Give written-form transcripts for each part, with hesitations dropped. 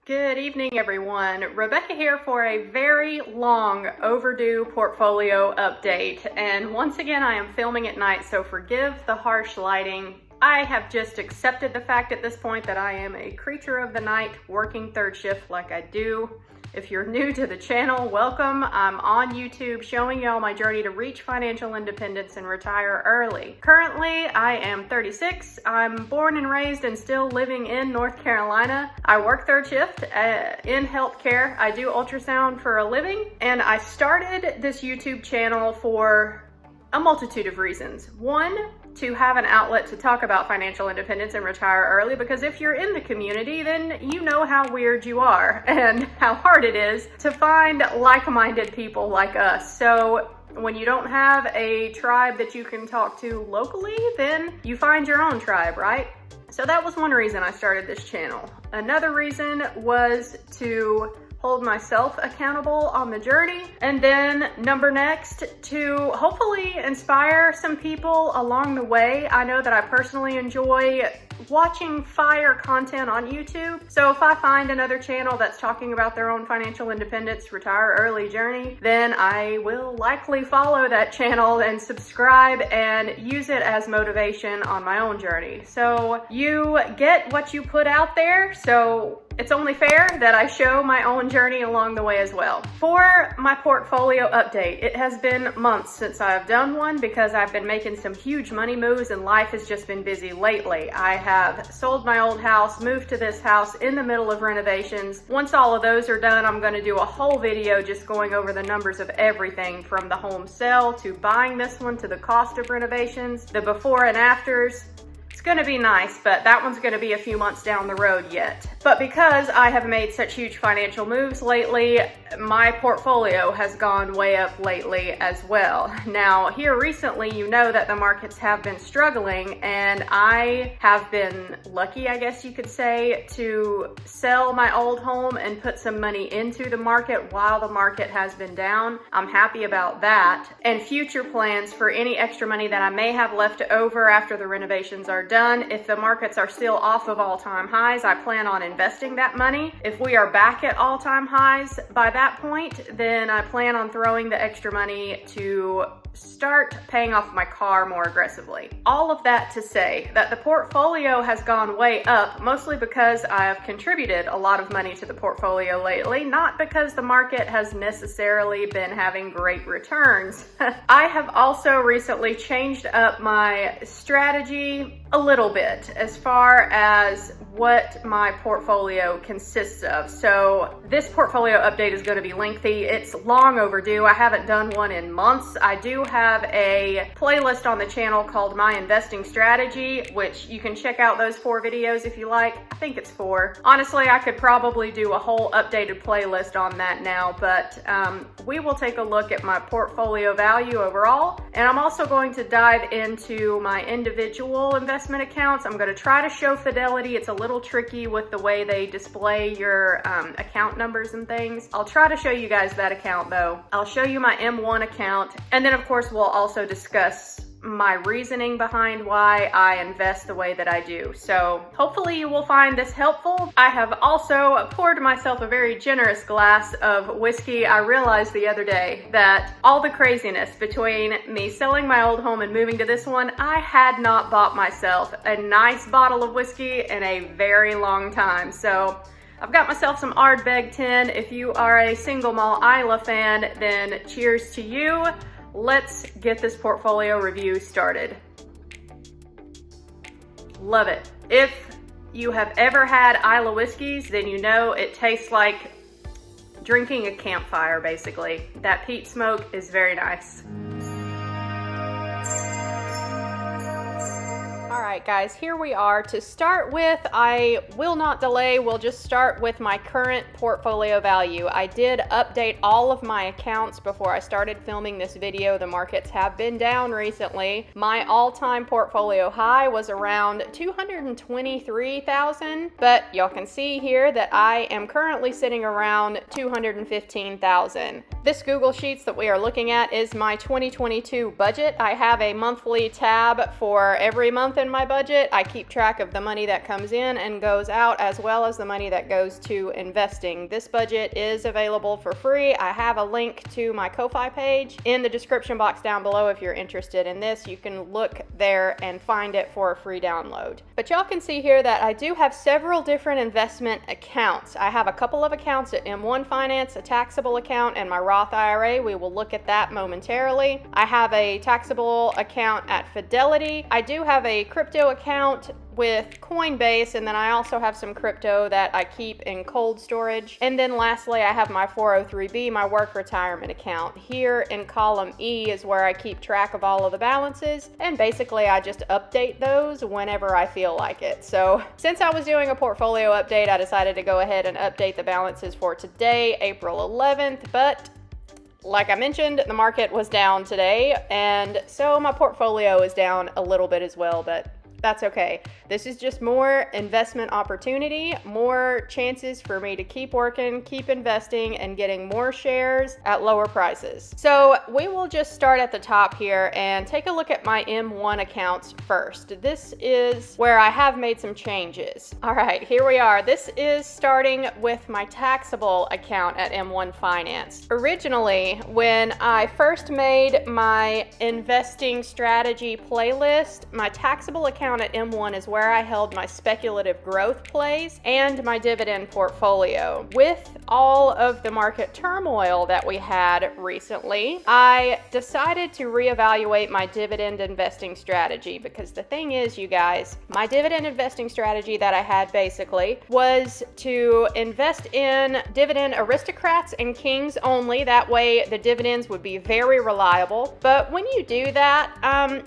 Good evening, everyone. Rebecca here for a very long overdue portfolio update. And once again, I am filming at night, so forgive the harsh lighting. I have just accepted the fact at this point that I am a creature of the night, working third shift like I do. If you're new to the channel, welcome. I'm on YouTube showing y'all my journey to reach financial independence and retire early. Currently, I am 36. I'm born and raised and still living in North Carolina. I work third shift in healthcare. I do ultrasound for a living, and I started this YouTube channel for a multitude of reasons. One, to have an outlet to talk about financial independence and retire early, because if you're in the community, then you know how weird you are and how hard it is to find like-minded people like us. So when you don't have a tribe that you can talk to locally, then you find your own tribe, right? So that was one reason I started this channel. Another reason was to hold myself accountable on the journey. And then number next, to hopefully inspire some people along the way. I know that I personally enjoy watching fire content on YouTube. So if I find another channel that's talking about their own financial independence, retire early journey, then I will likely follow that channel and subscribe and use it as motivation on my own journey. So you get what you put out there. So it's only fair that I show my own journey along the way as well. For my portfolio update, it has been months since I've done one because I've been making some huge money moves and life has just been busy lately. I have sold my old house, moved to this house in the middle of renovations. Once all of those are done, I'm gonna do a whole video just going over the numbers of everything from the home sale to buying this one to the cost of renovations, the before and afters. It's gonna be nice, but that one's gonna be a few months down the road yet. But because I have made such huge financial moves lately, my portfolio has gone way up lately as well. Now, here recently, you know that the markets have been struggling, and I have been lucky, I guess you could say, to sell my old home and put some money into the market while the market has been down. I'm happy about that. And future plans for any extra money that I may have left over after the renovations are done. If the markets are still off of all-time highs, I plan on investing that money. If we are back at all-time highs by that point, then I plan on throwing the extra money to start paying off my car more aggressively. All of that to say that the portfolio has gone way up, mostly because I have contributed a lot of money to the portfolio lately, not because the market has necessarily been having great returns. I have also recently changed up my strategy a little bit as far as what my portfolio consists of. So this portfolio update is going to be lengthy. It's long overdue. I haven't done one in months. I do have a playlist on the channel called My Investing Strategy, which you can check out those 4 videos if you like. I think it's 4. Honestly, I could probably do a whole updated playlist on that now, but we will take a look at my portfolio value overall. And I'm also going to dive into my individual investment accounts. I'm going to try to show Fidelity. It's a little tricky with the way they display your account numbers and things. I'll try to show you guys that account though. I'll show you my M1 account. And then of course we'll also discuss my reasoning behind why I invest the way that I do. So hopefully you will find this helpful. I have also poured myself a very generous glass of whiskey. I realized the other day that all the craziness between me selling my old home and moving to this one, I had not bought myself a nice bottle of whiskey in a very long time. So I've got myself some Ardbeg 10. If you are a single malt Isla fan, then cheers to you. Let's get this portfolio review started. Love it. If you have ever had Isla whiskeys, then you know it tastes like drinking a campfire, basically. That peat smoke is very nice. All right, guys, here we are. To start with, I will not delay. We'll just start with my current portfolio value. I did update all of my accounts before I started filming this video. The markets have been down recently. My all-time portfolio high was around 223,000, but y'all can see here that I am currently sitting around 215,000. This Google Sheets that we are looking at is my 2022 budget. I have a monthly tab for every month in in my budget. I keep track of the money that comes in and goes out, as well as the money that goes to investing. This budget is available for free. I have a link to my Ko-Fi page in the description box down below. If you're interested in this, you can look there and find it for a free download. But y'all can see here that I do have several different investment accounts. I have a couple of accounts at M1 Finance, a taxable account, and my Roth IRA. We will look at that momentarily. I have a taxable account at Fidelity. I do have a crypto account with Coinbase, and then I also have some crypto that I keep in cold storage. And then lastly, I have my 403B, my work retirement account. Here in column E is where I keep track of all of the balances, and basically I just update those whenever I feel like it. So since I was doing a portfolio update, I decided to go ahead and update the balances for today, April 11th, but like I mentioned, the market was down today, and so my portfolio is down a little bit as well, but that's okay. This is just more investment opportunity, more chances for me to keep working, keep investing, and getting more shares at lower prices. So we will just start at the top here and take a look at my M1 accounts first. This is where I have made some changes. All right, here we are. This is starting with my taxable account at M1 Finance. Originally, when I first made my investing strategy playlist, my taxable account at M1 is where I held my speculative growth plays and my dividend portfolio. With all of the market turmoil that we had recently, I decided to reevaluate my dividend investing strategy, because the thing is, you guys, my dividend investing strategy that I had basically was to invest in dividend aristocrats and kings only. That way the dividends would be very reliable. But when you do that,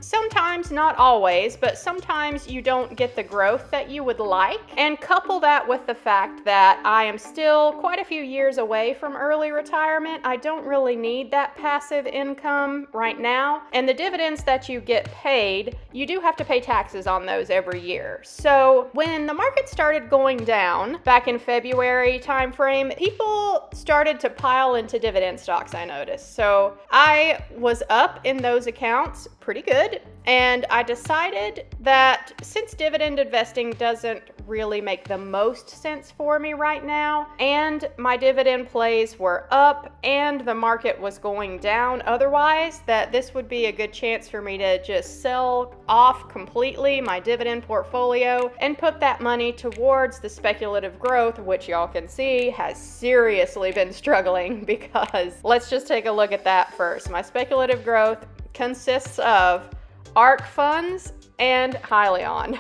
sometimes, not always, but sometimes you don't get the growth that you would like. And couple that with the fact that I am still quite a few years away from early retirement. I don't really need that passive income right now. And the dividends that you get paid, you do have to pay taxes on those every year. So when the market started going down back in February timeframe, people started to pile into dividend stocks, I noticed. So I was up in those accounts pretty good. And I decided that since dividend investing doesn't really make the most sense for me right now, and my dividend plays were up and the market was going down otherwise, that this would be a good chance for me to just sell off completely my dividend portfolio and put that money towards the speculative growth, which y'all can see has seriously been struggling, because let's just take a look at that first. My speculative growth consists of ARC funds and Hyliion.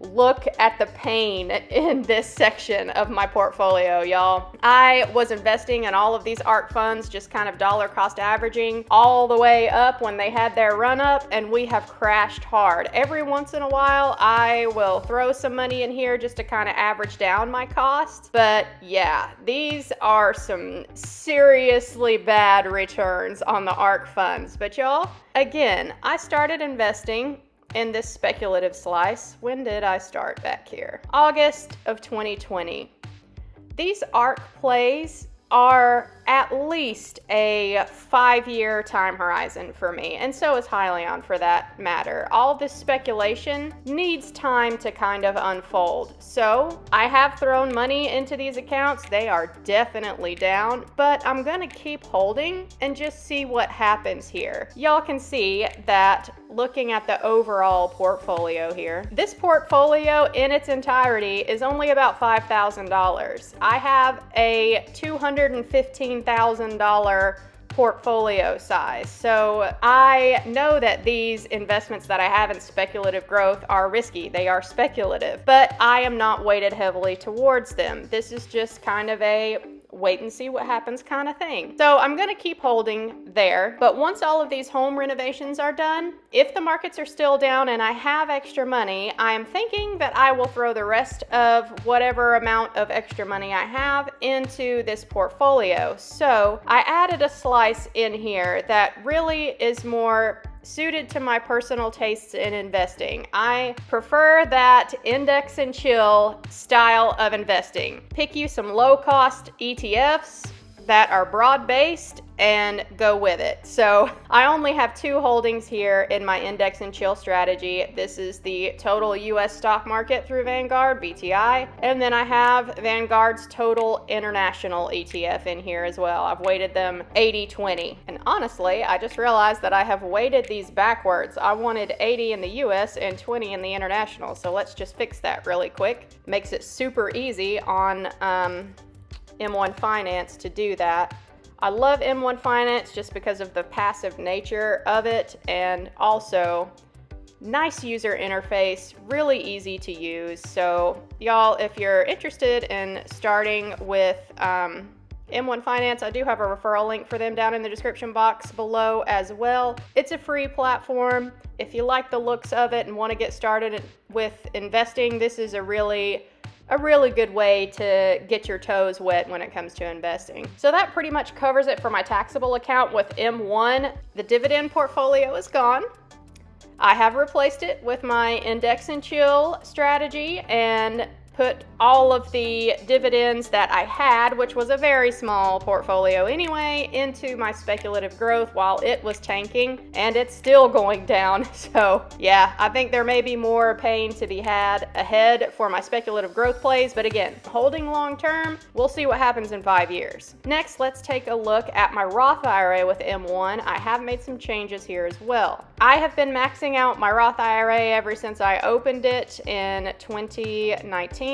Look at the pain in this section of my portfolio, y'all. I was investing in all of these ARC funds, just kind of dollar cost averaging all the way up when they had their run up, and we have crashed hard. Every once in a while, I will throw some money in here just to kind of average down my costs. But yeah, these are some seriously bad returns on the ARC funds. But y'all, again, I started investing in this speculative slice. When did I start back here? August of 2020. These ARC plays are at least a 5-year time horizon for me, and so is Hyliion for that matter. All this speculation needs time to kind of unfold. So I have thrown money into these accounts. They are definitely down, but I'm gonna keep holding and just see what happens here. Y'all can see that looking at the overall portfolio here, this portfolio in its entirety is only about $5,000. I have a $215,000 portfolio size. So I know that these investments that I have in speculative growth are risky. They are speculative, but I am not weighted heavily towards them. This is just kind of a wait and see what happens kind of thing. So I'm going to keep holding there. But once all of these home renovations are done, if the markets are still down and I have extra money, I am thinking that I will throw the rest of whatever amount of extra money I have into this portfolio. So I added a slice in here that really is more suited to my personal tastes in investing. I prefer that index and chill style of investing. Pick you some low cost ETFs, that are broad-based and go with it. So I only have 2 holdings here in my index and chill strategy. This is the total US stock market through Vanguard, VTI, and then I have Vanguard's total international ETF in here as well. I've weighted them 80-20. And honestly, I just realized that I have weighted these backwards. I wanted 80 in the US and 20 in the international. So let's just fix that really quick. Makes it super easy on M1 Finance to do that. I love M1 Finance just because of the passive nature of it, and also nice user interface, really easy to use. So y'all, if you're interested in starting with M1 Finance, I do have a referral link for them down in the description box below as well. It's a free platform. If you like the looks of it and want to get started with investing, this is a really good way to get your toes wet when it comes to investing. So that pretty much covers it for my taxable account with M1. The dividend portfolio is gone. I have replaced it with my index and chill strategy and put all of the dividends that I had, which was a very small portfolio anyway, into my speculative growth while it was tanking, and it's still going down. So yeah, I think there may be more pain to be had ahead for my speculative growth plays, but again, holding long term, we'll see what happens in 5 years. Next, let's take a look at my Roth IRA with M1. I have made some changes here as well. I have been maxing out my Roth IRA ever since I opened it in 2019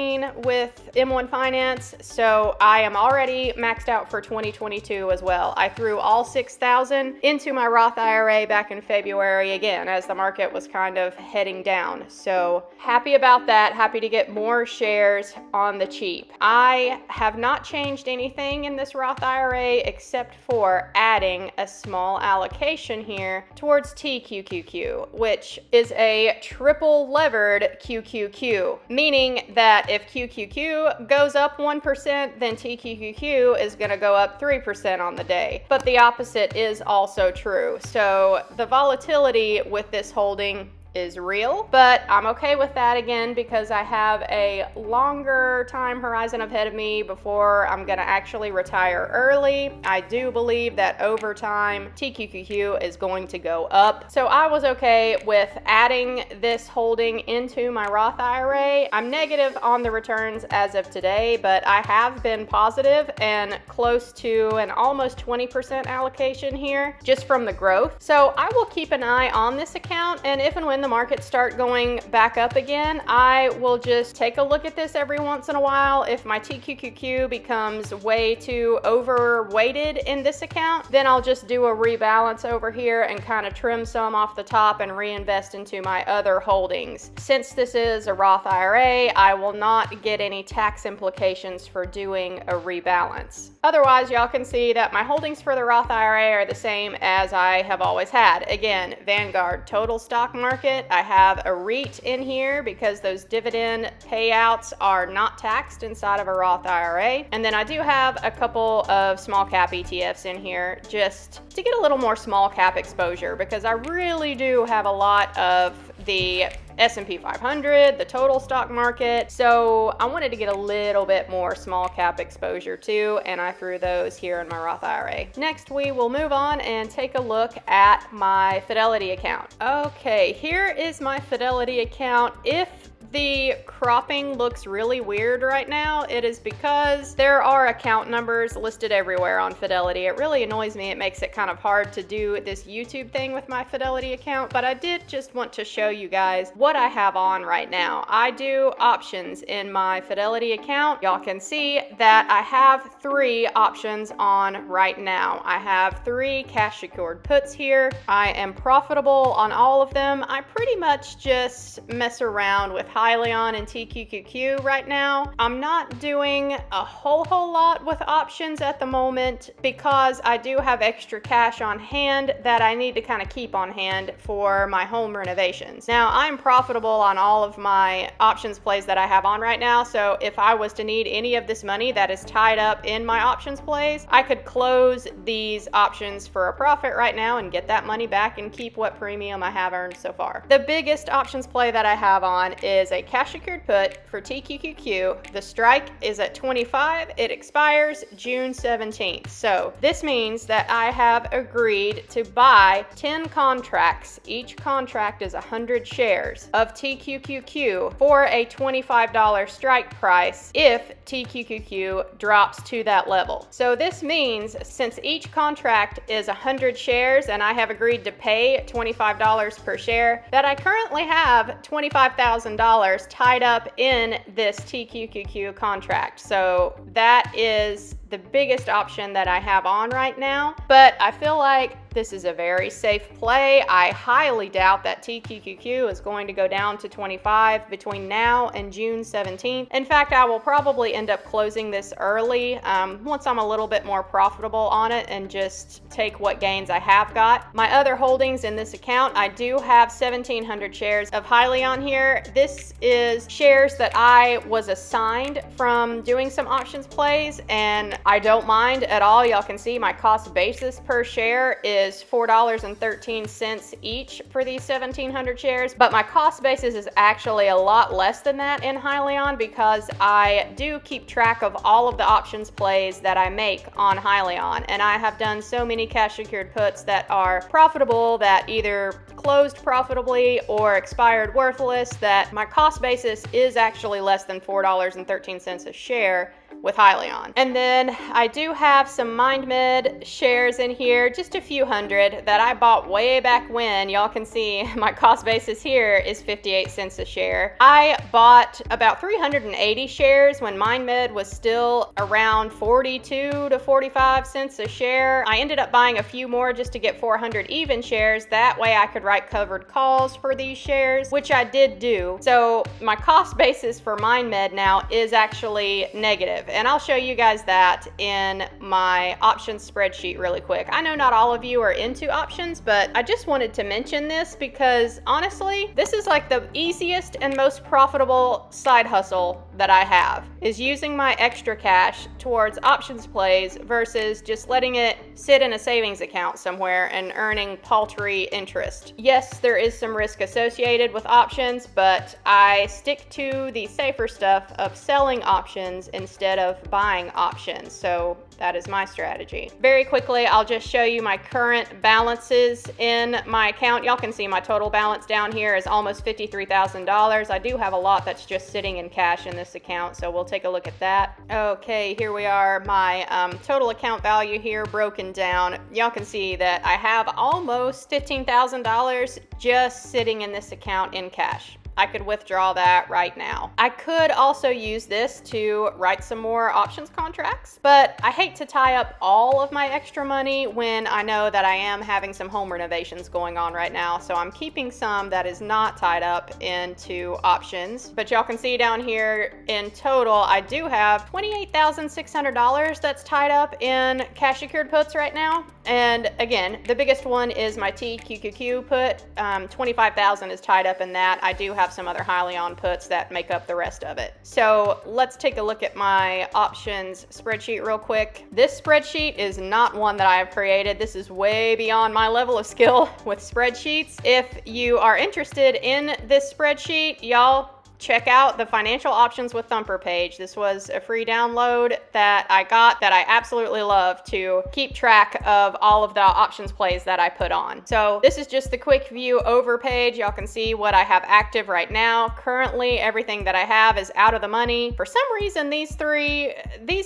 with M1 Finance, so I am already maxed out for 2022 as well. I threw all $6,000 into my Roth IRA back in February again as the market was kind of heading down. So happy about that, happy to get more shares on the cheap. I have not changed anything in this Roth IRA except for adding a small allocation here towards TQQQ, which is a triple levered QQQ, meaning that if QQQ goes up 1%, then TQQQ is going to go up 3% on the day. But the opposite is also true. So the volatility with this holding is real, but I'm okay with that again because I have a longer time horizon ahead of me before I'm gonna actually retire early. I do believe that over time TQQQ is going to go up, so I was okay with adding this holding into my Roth IRA. I'm negative on the returns as of today, but I have been positive and close to an almost 20% allocation here just from the growth. So I will keep an eye on this account, and if and when the markets start going back up again, I will just take a look at this every once in a while. If my TQQQ becomes way too overweighted in this account, then I'll just do a rebalance over here and kind of trim some off the top and reinvest into my other holdings. Since this is a Roth IRA, I will not get any tax implications for doing a rebalance. Otherwise, y'all can see that my holdings for the Roth IRA are the same as I have always had. Again, Vanguard total stock market. I have a REIT in here because those dividend payouts are not taxed inside of a Roth IRA. And then I do have a couple of small cap ETFs in here just to get a little more small cap exposure because I really do have a lot of the S&P 500, the total stock market. So I wanted to get a little bit more small cap exposure too, and I threw those here in my Roth IRA. Next, we will move on and take a look at my Fidelity account. Okay, here is my Fidelity account. If the cropping looks really weird right now, it is because there are account numbers listed everywhere on Fidelity. It really annoys me. It makes it kind of hard to do this YouTube thing with my Fidelity account, but I did just want to show you guys what I have on right now. I do options in my Fidelity account. Y'all can see that I have 3 options on right now. I have 3 cash secured puts here. I am profitable on all of them. I pretty much just mess around with Hyliion and TQQQ right now. I'm not doing a whole lot with options at the moment because I do have extra cash on hand that I need to kind of keep on hand for my home renovations. Now, I'm profitable on all of my options plays that I have on right now, so if I was to need any of this money that is tied up in my options plays, I could close these options for a profit right now and get that money back and keep what premium I have earned so far. The biggest options play that I have on is is a cash secured put for TQQQ. The strike is at 25. It expires June 17th. So this means that I have agreed to buy 10 contracts. Each contract is 100 shares of TQQQ for a $25 strike price if TQQQ drops to that level. So this means since each contract is 100 shares and I have agreed to pay $25 per share, that I currently have $25,000 tied up in this TQQQ contract. So that is the biggest option that I have on right now, but I feel like this is a very safe play. I highly doubt that TQQQ is going to go down to 25 between now and June 17th. In fact, I will probably end up closing this early once I'm a little bit more profitable on it and just take what gains I have got. My other holdings in this account, I do have 1,700 shares of Hyliion here. This is shares that I was assigned from doing some options plays, and I don't mind at all. Y'all can see my cost basis per share is $4.13 each for these 1,700 shares, but my cost basis is actually a lot less than that in Hyliion because I do keep track of all of the options plays that I make on Hyliion, and I have done so many cash secured puts that are profitable that either closed profitably or expired worthless that my cost basis is actually less than $4.13 a share with Hyliion. And then I do have some MindMed shares in here, just a few hundred that I bought way back when. Y'all can see my cost basis here is 58 cents a share. I bought about 380 shares when MindMed was still around 42 to 45 cents a share. I ended up buying a few more just to get 400 even shares. That way I could write covered calls for these shares, which I did do. So my cost basis for MindMed now is actually negative. And I'll show you guys that in my options spreadsheet really quick. I know not all of you are into options, but I just wanted to mention this because honestly, this is like the easiest and most profitable side hustle that I have, is using my extra cash towards options plays versus just letting it sit in a savings account somewhere and earning paltry interest. Yes, there is some risk associated with options, but I stick to the safer stuff of selling options instead of buying options. So that is my strategy. Very quickly, I'll just show you my current balances in my account. Y'all can see my total balance down here is almost $53,000. I do have a lot that's just sitting in cash in this account, so we'll take a look at that. Okay, here we are. My total account value here broken down. Y'all can see that I have almost $15,000 just sitting in this account in cash. I could withdraw that right now. I could also use this to write some more options contracts, but I hate to tie up all of my extra money when I know that I am having some home renovations going on right now. So I'm keeping some that is not tied up into options. But y'all can see down here in total, I do have $28,600 that's tied up in cash secured puts right now. And again, the biggest one is my TQQQ put. 25,000 is tied up in that. I do have some other Hyliion puts that make up the rest of it. So let's take a look at my options spreadsheet real quick. This spreadsheet is not one that I have created. This is way beyond my level of skill with spreadsheets. If you are interested in this spreadsheet, y'all check out the Financial Options with Thumper page. This was a free download that I got that I absolutely love to keep track of all of the options plays that I put on. So this is just the quick view over page. Y'all can see what I have active right now. Currently, everything that I have is out of the money. For some reason, these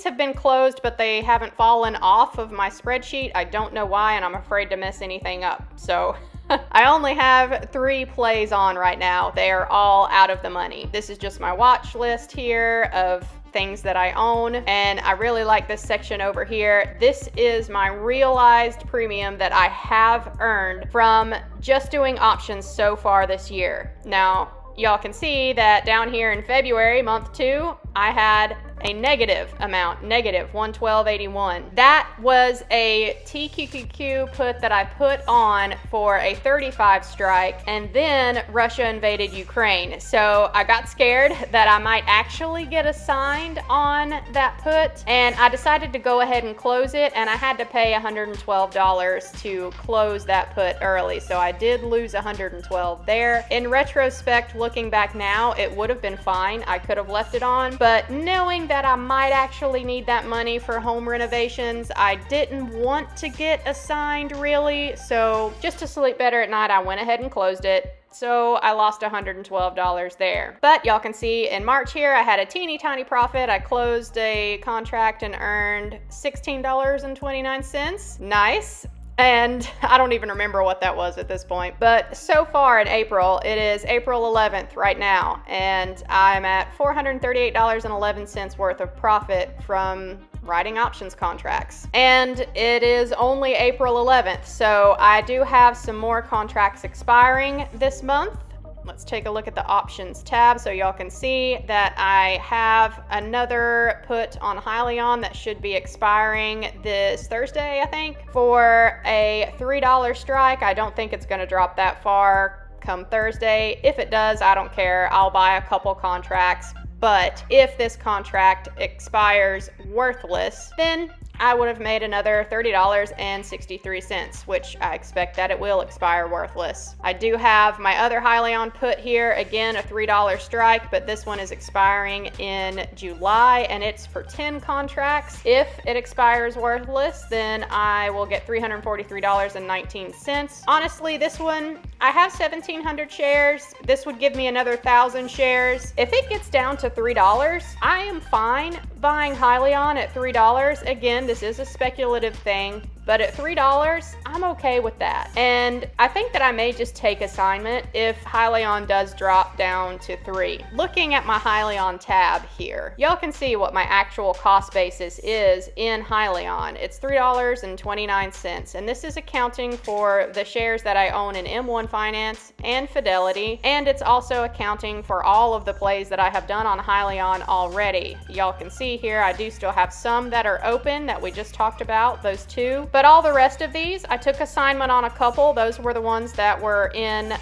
have been closed, but they haven't fallen off of my spreadsheet. I don't know why, and I'm afraid to mess anything up. So I only have 3 plays on right now. They are all out of the money. This is just my watch list here of things that I own, and I really like this section over here. This is my realized premium that I have earned from just doing options so far this year. Now, y'all can see that down here in February, month 2, I had a negative amount, negative 112.81. That was a TQQQ put that I put on for a 35 strike, and then Russia invaded Ukraine. So I got scared that I might actually get assigned on that put, and I decided to go ahead and close it, and I had to pay $112 to close that put early. So I did lose $112 there. In retrospect, looking back now, it would have been fine. I could have left it on, but knowing that I might actually need that money for home renovations, I didn't want to get assigned really. So just to sleep better at night, I went ahead and closed it. So I lost $112 there. But y'all can see in March here, I had a teeny tiny profit. I closed a contract and earned $16.29. Nice. And I don't even remember what that was at this point. But so far in April, it is April 11th right now, and I'm at $438.11 worth of profit from writing options contracts. And it is only April 11th, so I do have some more contracts expiring this month. Let's take a look at the options tab so y'all can see that I have another put on Hyliion that should be expiring this Thursday, I think, for a $3 strike. I don't think it's going to drop that far come Thursday. If it does, I don't care. I'll buy a couple contracts. But if this contract expires worthless, then I would have made another $30.63, which I expect that it will expire worthless. I do have my other Hyliion put here, again, a $3 strike, but this one is expiring in July, and it's for 10 contracts. If it expires worthless, then I will get $343.19. Honestly, this one, I have 1,700 shares. This would give me another 1,000 shares. If it gets down to $3, I am fine buying Hyliion at $3. Again, this is a speculative thing, but at $3, I'm okay with that. And I think that I may just take assignment if Hyliion does drop down to $3. Looking at my Hyliion tab here, y'all can see what my actual cost basis is in Hyliion. It's $3.29, and this is accounting for the shares that I own in M1 Finance and Fidelity, and it's also accounting for all of the plays that I have done on Hyliion already. Y'all can see here, I do still have some that are open that we just talked about, those two. But all the rest of these, I took assignment on a couple. Those were the ones that were in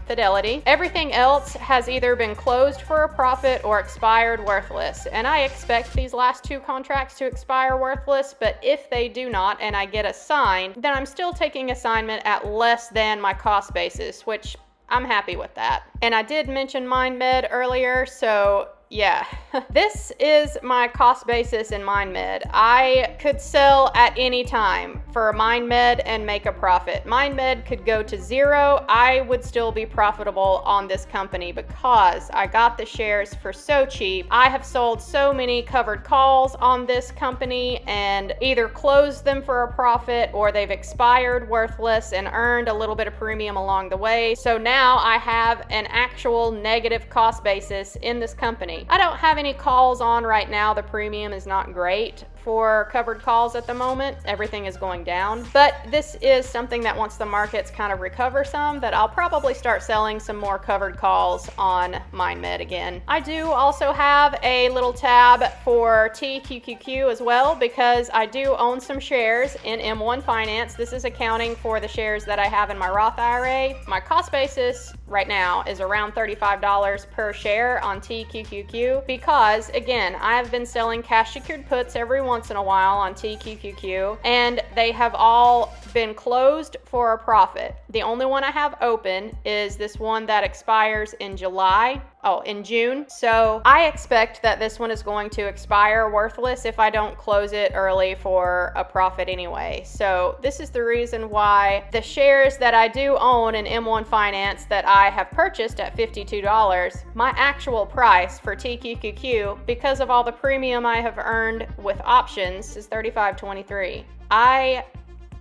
Fidelity. Everything else has either been closed for a profit or expired worthless. And I expect these last two contracts to expire worthless, but if they do not and I get assigned, then I'm still taking assignment at less than my cost basis, which I'm happy with that. And I did mention MindMed earlier, so yeah, this is my cost basis in MindMed. I could sell at any time for MindMed and make a profit. MindMed could go to $0. I would still be profitable on this company because I got the shares for so cheap. I have sold so many covered calls on this company and either closed them for a profit or they've expired worthless and earned a little bit of premium along the way. So now I have an actual negative cost basis in this company. I don't have any calls on right now. The premium is not great for covered calls at the moment. Everything is going down, but this is something that once the markets kind of recover some, that I'll probably start selling some more covered calls on MindMed again. I do also have a little tab for TQQQ as well because I do own some shares in M1 Finance. This is accounting for the shares that I have in my Roth IRA. My cost basis right now is around $35 per share on TQQQ because, again, I've been selling cash secured puts every once in a while on TQQQ, and they have all been closed for a profit. The only one I have open is this one that expires in June. So I expect that this one is going to expire worthless if I don't close it early for a profit anyway. So this is the reason why the shares that I do own in M1 Finance that I have purchased at $52, my actual price for TQQQ, because of all the premium I have earned with options, is $35.23. I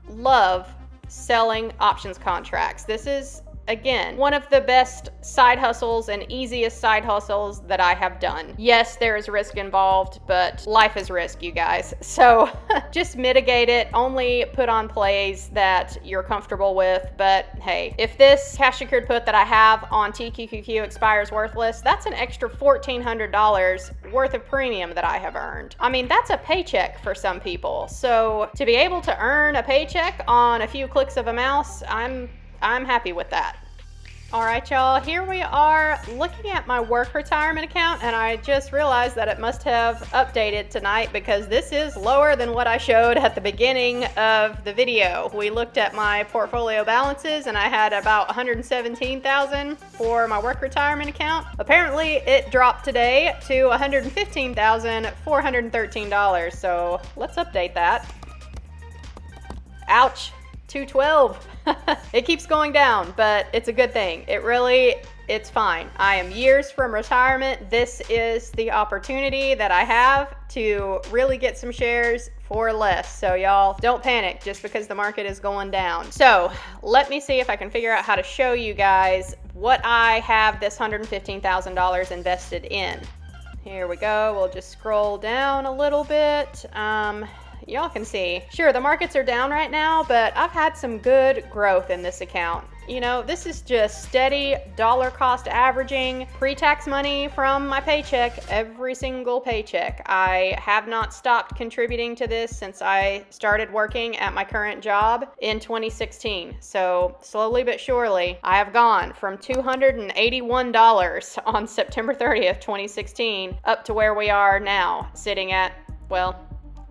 love selling options contracts. This is again, one of the best side hustles and easiest side hustles that I have done. Yes, there is risk involved, but life is risk, you guys. So just mitigate it. Only put on plays that you're comfortable with. But hey, if this cash secured put that I have on TQQQ expires worthless, that's an extra $1,400 worth of premium that I have earned. I mean, that's a paycheck for some people. So to be able to earn a paycheck on a few clicks of a mouse, I'm happy with that. All right, y'all, here we are looking at my work retirement account, and I just realized that it must have updated tonight because this is lower than what I showed at the beginning of the video. We looked at my portfolio balances and I had about $117,000 for my work retirement account. Apparently it dropped today to $115,413. So let's update that. Ouch. 212. It keeps going down, but it's a good thing. It's fine. I am years from retirement. This is the opportunity that I have to really get some shares for less. So y'all don't panic just because the market is going down. So let me see if I can figure out how to show you guys what I have this $115,000 invested in. Here we go. We'll just scroll down a little bit. Y'all can see, sure, the markets are down right now, but I've had some good growth in this account. You know, this is just steady dollar cost averaging pre-tax money from my paycheck, every single paycheck. I have not stopped contributing to this since I started working at my current job in 2016. So slowly but surely, I have gone from $281 on September 30th, 2016 up to where we are now, sitting at, well,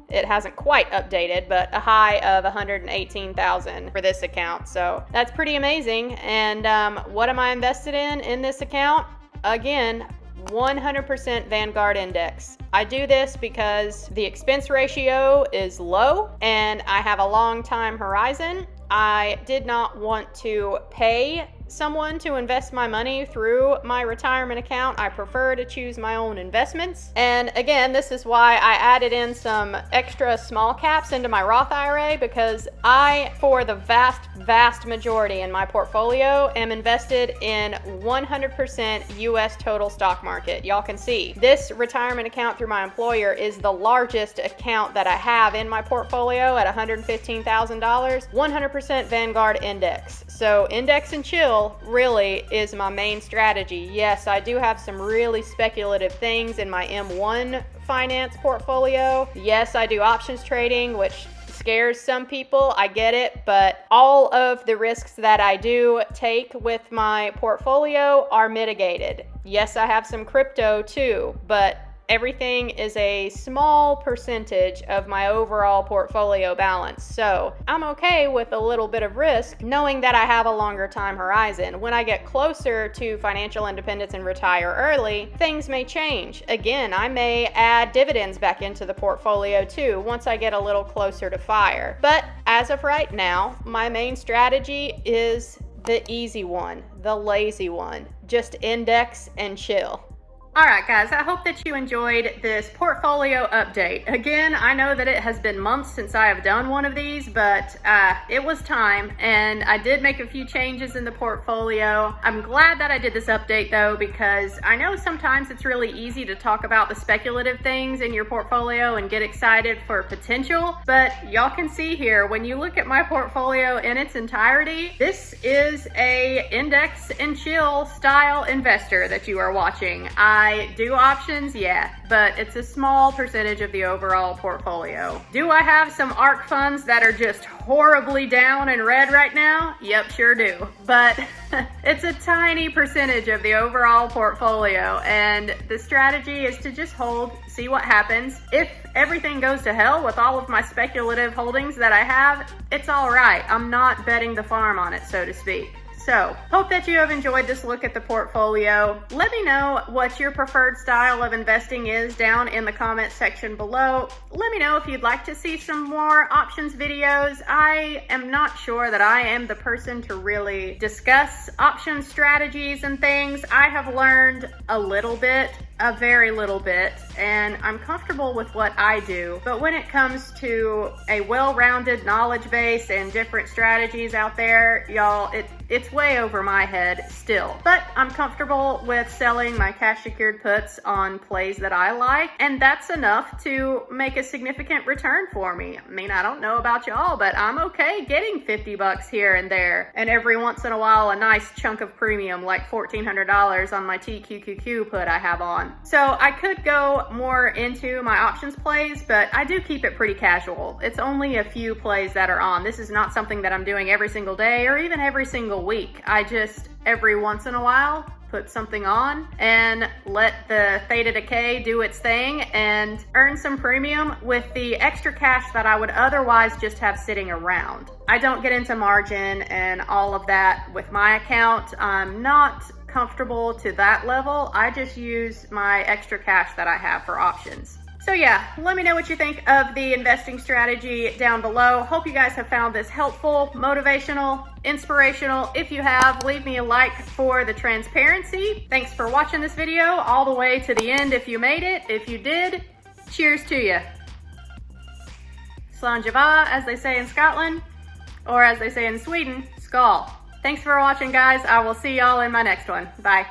it hasn't quite updated, but a high of $118,000 for this account. So that's pretty amazing. And what am I invested in this account? Again, 100% Vanguard index. I do this because the expense ratio is low and I have a long time horizon. I did not want to pay someone to invest my money through my retirement account. I prefer to choose my own investments. And again, this is why I added in some extra small caps into my Roth IRA, because I, for the vast majority in my portfolio, am invested in 100% US total stock market. Y'all can see this retirement account through my employer is the largest account that I have in my portfolio at $115,000, 100% Vanguard index. So index and chill really is my main strategy. Yes, I do have some really speculative things in my M1 finance portfolio. Yes, I do options trading, which scares some people. I get it, but all of the risks that I do take with my portfolio are mitigated. Yes, I have some crypto too, but everything is a small percentage of my overall portfolio balance. So I'm okay with a little bit of risk knowing that I have a longer time horizon. When I get closer to financial independence and retire early, things may change. Again, I may add dividends back into the portfolio too once I get a little closer to FIRE. But as of right now, my main strategy is the easy one, the lazy one. Just index and chill. All right, guys, I hope that you enjoyed this portfolio update. Again, I know that it has been months since I have done one of these, but it was time, and I did make a few changes in the portfolio. I'm glad that I did this update, though, because I know sometimes it's really easy to talk about the speculative things in your portfolio and get excited for potential, but y'all can see here, when you look at my portfolio in its entirety, this is a index and chill style investor that you are watching. I do options, yeah, but it's a small percentage of the overall portfolio. Do I have some ARC funds that are just horribly down and red right now? Yep, sure do. But it's a tiny percentage of the overall portfolio, and the strategy is to just hold, see what happens. If everything goes to hell with all of my speculative holdings that I have, it's all right. I'm not betting the farm on it, so to speak. So, hope that you have enjoyed this look at the portfolio. Let me know what your preferred style of investing is down in the comment section below. Let me know if you'd like to see some more options videos. I am not sure that I am the person to really discuss option strategies and things. I have learned a little bit a very little bit, and I'm comfortable with what I do. But when it comes to a well-rounded knowledge base and different strategies out there, y'all, it's way over my head still. But I'm comfortable with selling my cash secured puts on plays that I like, and that's enough to make a significant return for me. I mean, I don't know about y'all, but I'm okay getting 50 bucks here and there, and every once in a while a nice chunk of premium like $1,400 on my TQQQ put I have on. So I could go more into my options plays, but I do keep it pretty casual. It's only a few plays that are on. This is not something that I'm doing every single day or even every single week. I just, every once in a while, put something on and let the theta decay do its thing and earn some premium with the extra cash that I would otherwise just have sitting around. I don't get into margin and all of that with my account. I'm not comfortable to that level. I just use my extra cash that I have for options. So yeah, let me know what you think of the investing strategy down below. Hope you guys have found this helpful, motivational, inspirational. If you have, leave me a like for the transparency. Thanks for watching this video all the way to the end if you made it. If you did, cheers to you. Slanjava, as they say in Scotland, or as they say in Sweden, skål. Thanks for watching, guys. I will see y'all in my next one. Bye.